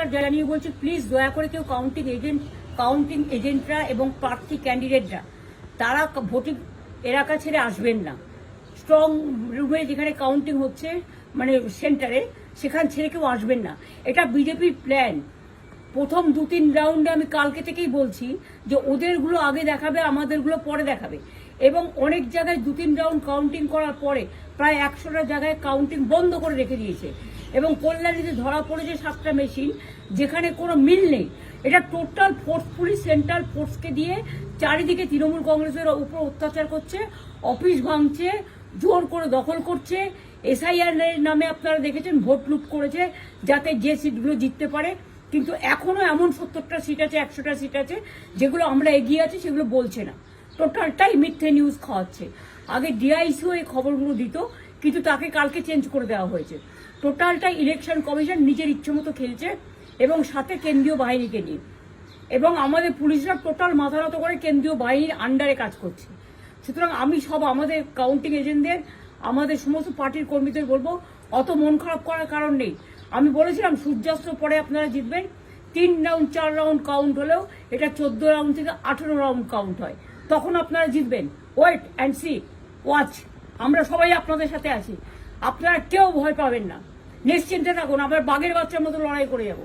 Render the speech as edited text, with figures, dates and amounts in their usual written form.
পরিষ্কার জানিয়ে বলছি, প্লিজ দয়া করে কেউ কাউন্টিং এজেন্টরা এবং প্রার্থী ক্যান্ডিডেটরা তারা ভোটিং এলাকা ছেড়ে আসবেন না। স্ট্রং রুমে যেখানে কাউন্টিং হচ্ছে মানে সেন্টারে, সেখান ছেড়ে কেউ আসবেন না। এটা বিজেপির প্ল্যান। প্রথম 2-3 রাউন্ডে আমি কালকে থেকেই বলছি যে ওদেরগুলো আগে দেখাবে, আমাদেরগুলো পরে দেখাবে। এবং অনেক জায়গায় 2-3 রাউন্ড কাউন্টিং করার পরে প্রায় 100টা জায়গায় কাউন্টিং বন্ধ করে রেখে দিয়েছে। এবং কল্যাণীতে ধরা পড়েছে 7টা মেশিন, যেখানে কোনো মিল নেই। এটা টোটাল ফোর্সফুলি সেন্ট্রাল ফোর্সকে দিয়ে চারিদিকে তৃণমূল কংগ্রেসের উপর অত্যাচার করছে, অফিস ভাঙছে, জোর করে দখল করছে। এসআইআর নামে আপনারা দেখেছেন ভোট লুট করেছে যাতে যে সিটগুলো জিততে পারে। কিন্তু এখনো এমন 70টা সিট আছে, 100টা সিট আছে যেগুলো আমরা এগিয়ে আছি, সেগুলো বলছে না। টোটালটাই মিথ্যে নিউজ খাওয়াচ্ছে। আগে ডিআইসিও এই খবরগুলো দিত, কিন্তু তাকে কালকে চেঞ্জ করে দেওয়া হয়েছে। টোটালটাই ইলেকশন কমিশন নিজের ইচ্ছে মতো খেলছে এবং সাথে কেন্দ্রীয় বাহিনীকে নিয়ে। এবং আমাদের পুলিশরা টোটাল মাথা নত করে কেন্দ্রীয় বাহিনীর আন্ডারে কাজ করছে। সুতরাং আমি আমাদের কাউন্টিং এজেন্টদের, আমাদের সমস্ত পার্টির কর্মীদের বলবো, অত মন খারাপ করার কারণ নেই। আমি বলেছিলাম সূর্যাস্ত পরে আপনারা জিতবেন। 3 রাউন্ড 4 রাউন্ড কাউন্ট হলেও এটা 14 রাউন্ড থেকে 18 রাউন্ড কাউন্ট হয়, তখন আপনারা জিতবেন। Wait and see, watch. আমরা সবাই আপনাদের সাথে আছি, আপনারা কেউ ভয় পাবেন না, নিশ্চিন্তে থাকুন। আমরা বাঘের বাচ্চার মতো লড়াই করে যাবো।